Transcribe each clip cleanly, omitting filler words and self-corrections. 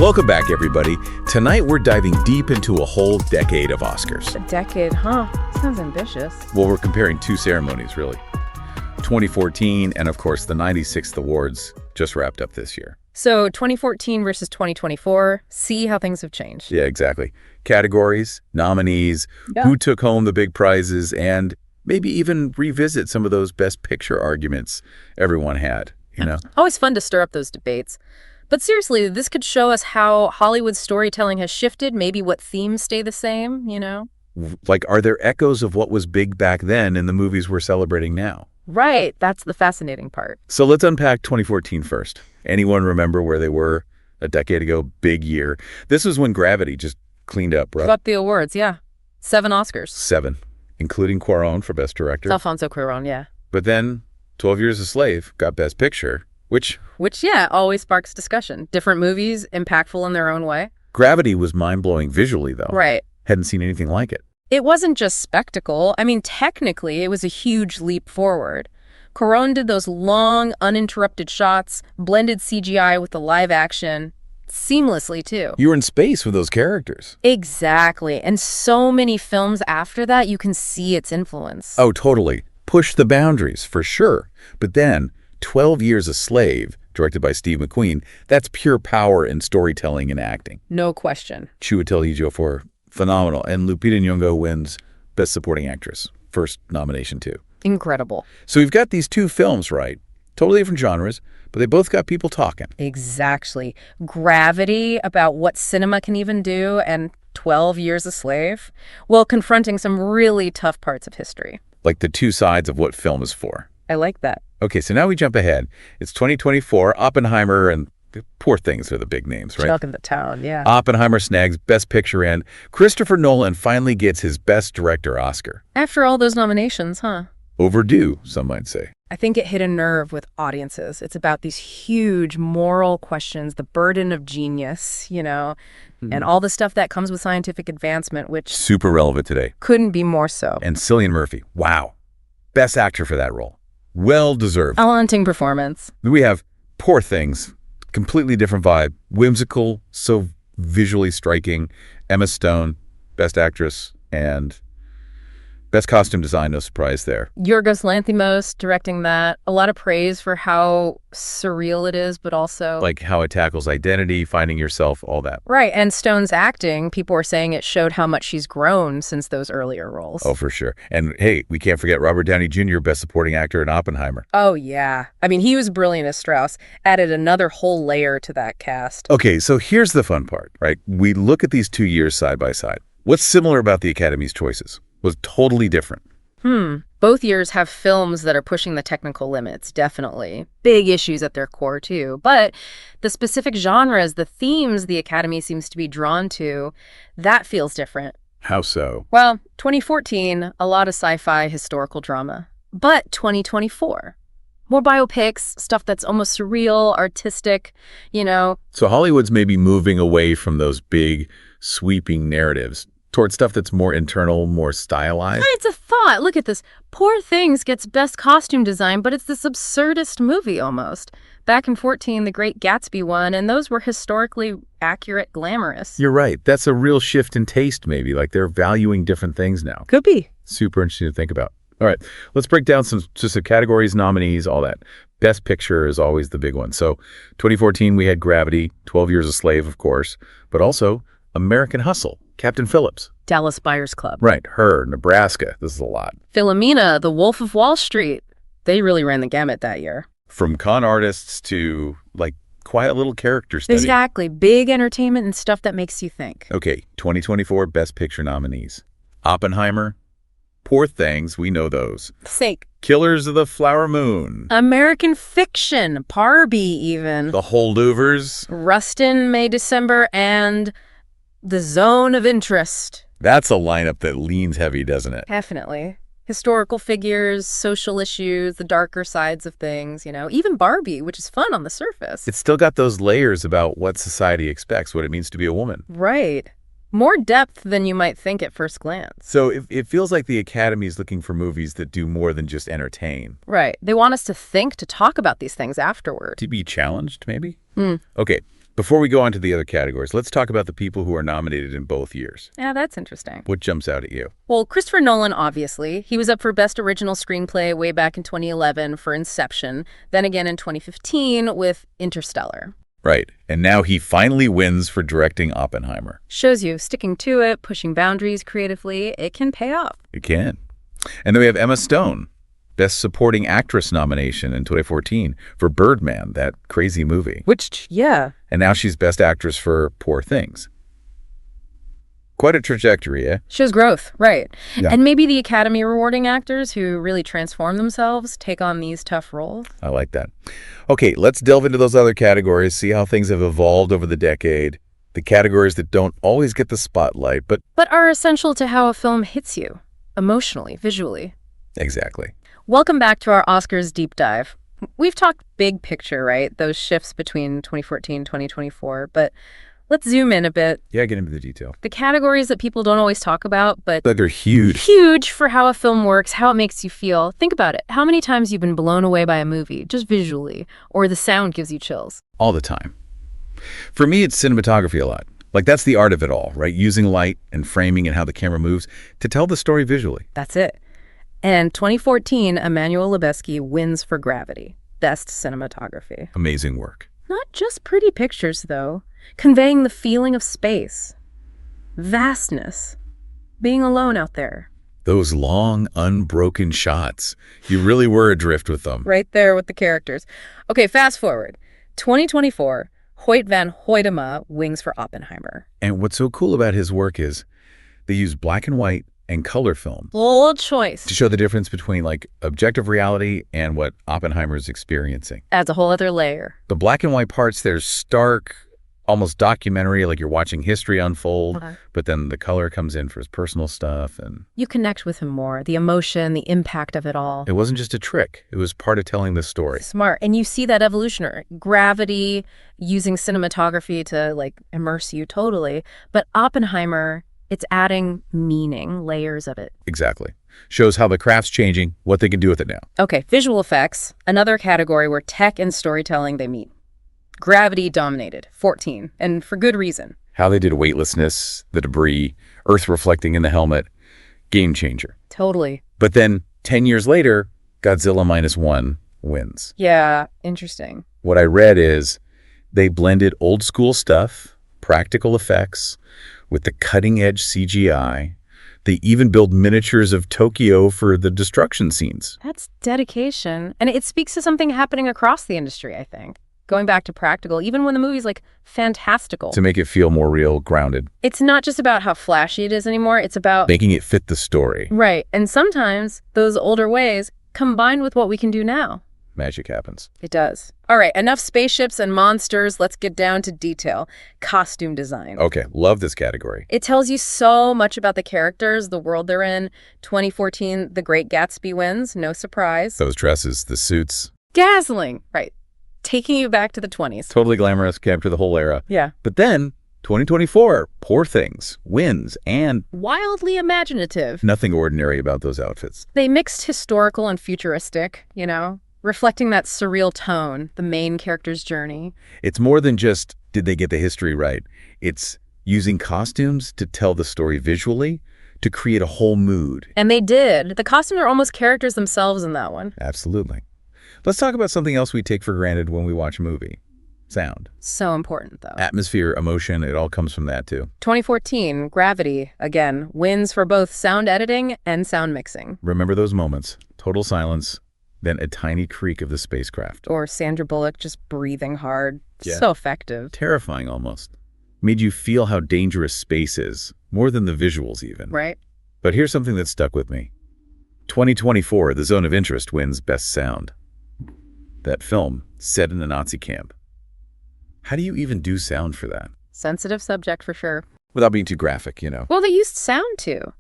Welcome back, everybody. Tonight, we're diving deep into a whole decade of Oscars. A decade, huh? Sounds ambitious. Well, we're comparing two ceremonies, really. 2014 and, of course, the 96th Awards just wrapped up this year. So 2014 versus 2024, see how things have changed. Yeah, exactly. Categories, nominees, who took home the big prizes, and maybe even revisit some of those Best Picture arguments everyone had, you know? Always fun to stir up those debates. But seriously, this could show us how Hollywood storytelling has shifted, maybe what themes stay the same, you know? Like, are there echoes of what was big back then in the movies we're celebrating now? Right, that's the fascinating part. So let's unpack 2014 first. Anyone remember where they were a decade ago? Big year. This was when Gravity just cleaned up, right? Got the awards, yeah. 7 Oscars. 7, including Cuarón for Best Director. It's Alfonso Cuarón, yeah. But then 12 Years a Slave got Best Picture, which, yeah, always sparks discussion. Different movies, impactful in their own way. Gravity was mind-blowing visually, though. Right. Hadn't seen anything like it. It wasn't just spectacle. I mean, technically, it was a huge leap forward. Cuarón did those long, uninterrupted shots, blended CGI with the live action, seamlessly, too. You were in space with those characters. Exactly. And so many films after that, you can see its influence. Oh, totally. Push the boundaries, for sure. But then, 12 Years a Slave, directed by Steve McQueen, that's pure power in storytelling and acting. No question. Chiwetel Ejiofor, phenomenal. And Lupita Nyong'o wins Best Supporting Actress. First nomination, too. Incredible. So we've got these two films, right? Totally different genres, but they both got people talking. Exactly. Gravity, about what cinema can even do, and 12 Years a Slave, well, confronting some really tough parts of history. Like the two sides of what film is for. I like that. Okay, so now we jump ahead. It's 2024, Oppenheimer and Poor Things are the big names, right? Chuck in the town, yeah. Oppenheimer snags Best Picture, and Christopher Nolan finally gets his Best Director Oscar. After all those nominations, huh? Overdue, some might say. I think it hit a nerve with audiences. It's about these huge moral questions, the burden of genius, you know, and all the stuff that comes with scientific advancement, which Super relevant today. couldn't be more so. And Cillian Murphy, wow. Best Actor for that role. Well deserved. A haunting performance. We have Poor Things, completely different vibe. Whimsical, so visually striking. Emma Stone, Best Actress, and Best Costume Design, no surprise there. Yorgos Lanthimos directing that. A lot of praise for how surreal it is, but also Like how it tackles identity, finding yourself, all that. right. And Stone's acting, people were saying it showed how much she's grown since those earlier roles. Oh, for sure. And hey, we can't forget Robert Downey Jr., Best Supporting Actor in Oppenheimer. Oh, yeah. I mean, he was brilliant as Strauss. Added another whole layer to that cast. Okay, so here's the fun part, right? We look at these 2 years side by side. What's similar about the Academy's choices? Was totally different. Both years have films that are pushing the technical limits, definitely. Big issues at their core, too. But the specific genres, the themes the Academy seems to be drawn to, that feels different. How so? Well, 2014, a lot of sci-fi historical drama. But 2024, more biopics, stuff that's almost surreal, artistic, you know. So Hollywood's maybe moving away from those big, sweeping narratives towards stuff that's more internal, more stylized. It's a thought. Look at this. Poor Things gets Best Costume Design, but it's this absurdist movie almost. Back in 2014, The Great Gatsby won, and those were historically accurate, glamorous. You're right. That's a real shift in taste, maybe. Like they're valuing different things now. Could be. Super interesting to think about. All right, let's break down some categories, nominees, all that. Best Picture is always the big one. So 2014, we had Gravity, 12 Years a Slave, of course, but also American Hustle, Captain Phillips. Dallas Buyers Club. Right, Her, Nebraska. This is a lot. Philomena, The Wolf of Wall Street. They really ran the gamut that year. From con artists to, like, quiet little character study. Exactly. Big entertainment and stuff that makes you think. Okay, 2024 Best Picture nominees. Oppenheimer, Poor Things, we know those. Sake. Killers of the Flower Moon. American Fiction. Barbie, even. The Holdovers. Rustin, May, December, and The Zone of Interest. That's a lineup that leans heavy, doesn't it? Definitely. Historical figures, social issues, the darker sides of things, you know. Even Barbie, which is fun on the surface. It's still got those layers about what society expects, what it means to be a woman. Right. More depth than you might think at first glance. So it feels like the Academy is looking for movies that do more than just entertain. Right. They want us to think, to talk about these things afterward. To be challenged, maybe? Hmm. Okay, before we go on to the other categories, let's talk about the people who are nominated in both years. Yeah, that's interesting. What jumps out at you? Well, Christopher Nolan, obviously. He was up for Best Original Screenplay way back in 2011 for Inception, then again in 2015 with Interstellar. Right, and now he finally wins for directing Oppenheimer. Shows you sticking to it, pushing boundaries creatively, it can pay off. It can. And then we have Emma Stone, Best Supporting Actress nomination in 2014 for Birdman, that crazy movie. Yeah. And now she's Best Actress for Poor Things. Quite a trajectory, eh? Shows growth, right. Yeah. And maybe the Academy rewarding actors who really transform themselves take on these tough roles. I like that. Okay, let's delve into those other categories, see how things have evolved over the decade. The categories that don't always get the spotlight, but are essential to how a film hits you, emotionally, visually. exactly. Welcome back to our Oscars deep dive. We've talked big picture, right? Those shifts between 2014 and 2024, but let's zoom in a bit. Yeah, get into the detail. The categories that people don't always talk about, but They're huge. huge for how a film works, how it makes you feel. Think about it. How many times you've been blown away by a movie, just visually, or the sound gives you chills? All the time. For me, it's cinematography a lot. Like, that's the art of it all, right? Using light and framing and how the camera moves to tell the story visually. That's it. And 2014, Emmanuel Lubezki wins for Gravity, Best Cinematography. Amazing work. Not just pretty pictures, though. Conveying the feeling of space, vastness, being alone out there. Those long, unbroken shots. You really were adrift with them. Right there with the characters. Okay, fast forward. 2024, Hoyt van Hoytema wins for Oppenheimer. And what's so cool about his work is they use black and white and color film Bold choice. to show the difference between, like, objective reality and what Oppenheimer's experiencing. Adds a whole other layer. The black and white parts, they're stark, almost documentary, like you're watching history unfold, but then the color comes in for his personal stuff, and You connect with him more, the emotion, the impact of it all. it wasn't just a trick. It was part of telling the story. Smart. And you see that evolution, or Gravity, using cinematography to, like, immerse you totally. But Oppenheimer, it's adding meaning, layers of it. Exactly. Shows how the craft's changing, what they can do with it now. Okay, visual effects, another category where tech and storytelling, they meet. Gravity dominated, 14, and for good reason. How they did weightlessness, the debris, Earth reflecting in the helmet, game changer. Totally. But then 10 years later, Godzilla -1 wins. Yeah, interesting. What I read is they blended old school stuff, practical effects, with the cutting edge CGI. They even build miniatures of Tokyo for the destruction scenes. That's dedication. And it speaks to something happening across the industry, I think. Going back to practical, even when the movie's, like, fantastical. To make it feel more real, grounded. It's not just about how flashy it is anymore, it's about... Making it fit the story. Right. And sometimes those older ways combined with what we can do now. Magic happens. It does. All right, enough spaceships and monsters. Let's get down to detail. Costume design. Okay, love this category. It tells you so much about the characters, the world they're in. 2014, The Great Gatsby wins. No surprise. Those dresses, the suits. Dazzling. Right. Taking you back to the 20s. Totally glamorous, capture the whole era. Yeah. But then, 2024, Poor Things wins, and Wildly imaginative. nothing ordinary about those outfits. They mixed historical and futuristic, you know, reflecting that surreal tone, the main character's journey. It's more than just, did they get the history right? It's using costumes to tell the story visually, to create a whole mood. And they did. The costumes are almost characters themselves in that one. Absolutely. Let's talk about something else we take for granted when we watch a movie. Sound. So important, though. Atmosphere, emotion, it all comes from that, too. 2014, Gravity, again, wins for both sound editing and sound mixing. Remember those moments. Total silence, then a tiny creak of the spacecraft. Or Sandra Bullock just breathing hard. Yeah. So effective. Terrifying, almost. Made you feel how dangerous space is, more than the visuals, even. Right? But here's something that stuck with me. 2024, The Zone of Interest wins Best Sound. That film, set in a Nazi camp. How do you even do sound for that? Sensitive subject for sure. Without being too graphic, you know. Well, they used sound to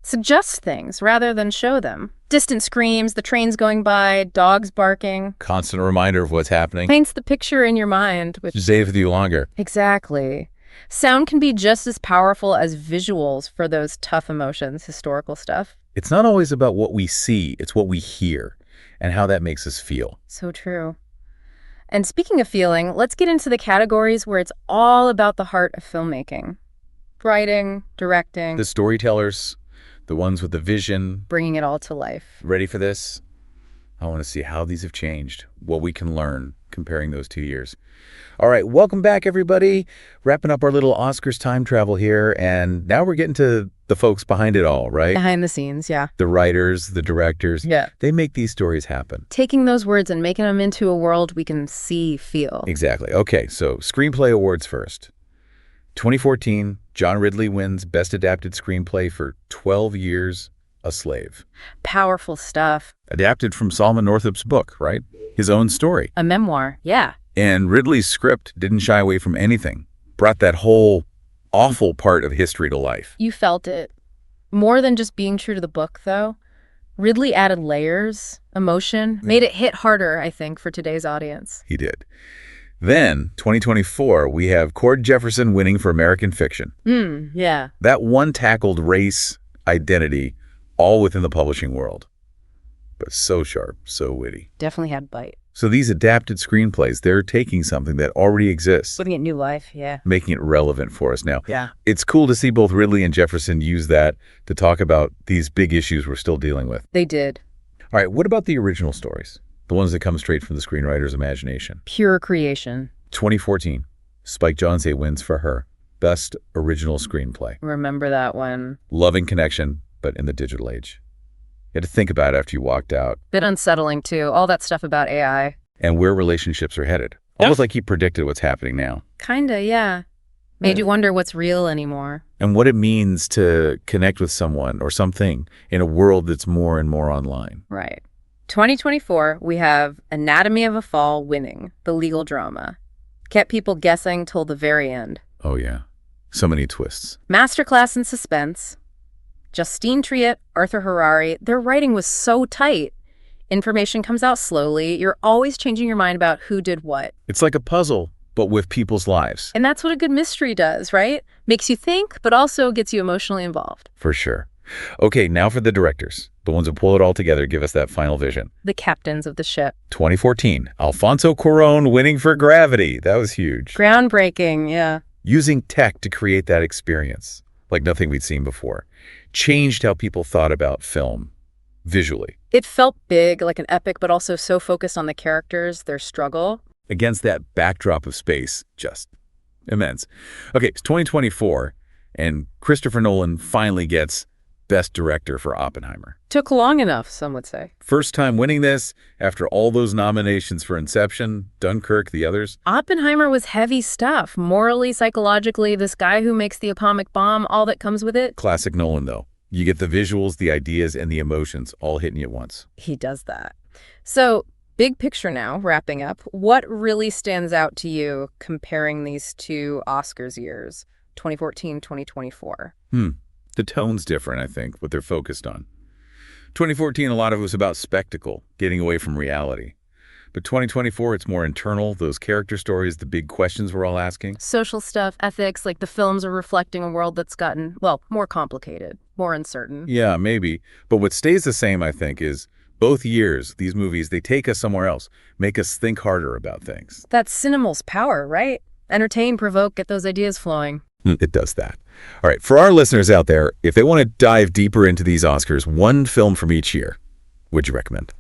suggest things rather than show them. Distant screams, the trains going by, dogs barking. Constant reminder of what's happening. Paints the picture in your mind. Stay with you longer. Exactly. Sound can be just as powerful as visuals for those tough emotions, historical stuff. It's not always about what we see, it's what we hear and how that makes us feel. So true. And speaking of feeling, let's get into the categories where it's all about the heart of filmmaking. Writing, directing. The storytellers, the ones with the vision. Bringing it all to life. Ready for this? I want to see how these have changed, what we can learn comparing those 2 years. All right, welcome back, everybody. Wrapping up our little Oscars time travel here, and now we're getting to the folks behind it all, right? Behind the scenes, yeah. The writers, the directors. Yeah. They make these stories happen. Taking those words and making them into a world we can see, feel. Exactly. Okay, so Screenplay Awards first. 2014, John Ridley wins Best Adapted Screenplay for 12 Years a Slave. Powerful stuff. Adapted from Solomon Northup's book, right? His own story. A memoir, yeah. And Ridley's script didn't shy away from anything. Brought that whole awful part of history to life. You felt it. More than just being true to the book, though. Ridley added layers, emotion, made it hit harder, I think, for today's audience. He did. Then, 2024, we have Cord Jefferson winning for American Fiction. Yeah. That one tackled race, identity, all within the publishing world. But so sharp, so witty. Definitely had bite. So these adapted screenplays, they're taking something that already exists. Putting it new life, yeah. Making it relevant for us now. Yeah. It's cool to see both Ridley and Jefferson use that to talk about these big issues we're still dealing with. They did. All right, what about the original stories? The ones that come straight from the screenwriter's imagination. Pure creation. 2014, Spike Jonze wins for Her. Best Original Screenplay. Remember that one. Loving connection, but in the digital age. You had to think about it after you walked out. Bit unsettling, too. All that stuff about AI. And where relationships are headed. Almost like he predicted what's happening now. Kinda, yeah. Made you wonder what's real anymore. And what it means to connect with someone or something in a world that's more and more online. Right. 2024, we have Anatomy of a Fall winning, the legal drama. Kept people guessing till the very end. Oh, yeah. So many twists. Masterclass in suspense. Justine Triet, Arthur Harari, their writing was so tight. Information comes out slowly. You're always changing your mind about who did what. It's like a puzzle, but with people's lives. And that's what a good mystery does, right? Makes you think, but also gets you emotionally involved. For sure. Okay, now for the directors. The ones who pull it all together, give us that final vision. The captains of the ship. 2014, Alfonso Cuarón winning for Gravity. That was huge. Groundbreaking, yeah. Using tech to create that experience, like nothing we'd seen before. Changed how people thought about film, visually. It felt big, like an epic, but also so focused on the characters, their struggle. Against that backdrop of space, just immense. Okay, it's 2024, and Christopher Nolan finally gets Best Director for Oppenheimer. Took long enough, some would say. First time winning this after all those nominations for Inception, Dunkirk, the others. Oppenheimer was heavy stuff. Morally, psychologically, this guy who makes the atomic bomb, all that comes with it. Classic Nolan, though. You get the visuals, the ideas, and the emotions all hitting you at once. He does that. So, big picture now, wrapping up. What really stands out to you comparing these two Oscars years, 2014, 2024? The tone's different, I think, what they're focused on. 2014, a lot of it was about spectacle, getting away from reality. But 2024, it's more internal, those character stories, the big questions we're all asking. Social stuff, ethics, like the films are reflecting a world that's gotten, well, more complicated, more uncertain. Yeah, maybe. But what stays the same, I think, is both years, these movies, they take us somewhere else, make us think harder about things. That's cinema's power, right? Entertain, provoke, get those ideas flowing. It does that. All right, for our listeners out there, if they want to dive deeper into these Oscars, one film from each year, would you recommend?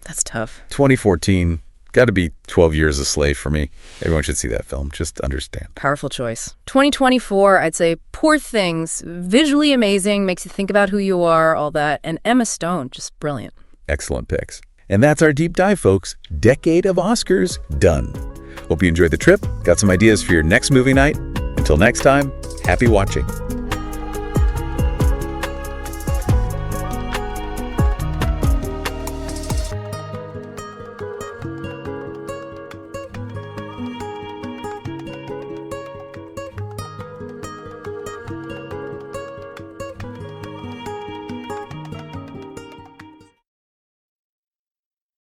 That's tough. 2014, got to be 12 Years a Slave for me. Everyone should see that film, just understand. Powerful choice. 2024, I'd say Poor Things, visually amazing, makes you think about who you are, all that. And Emma Stone, just brilliant. Excellent picks. And that's our deep dive, folks. Decade of Oscars done. Hope you enjoyed the trip. Got some ideas for your next movie night. Until next time, happy watching.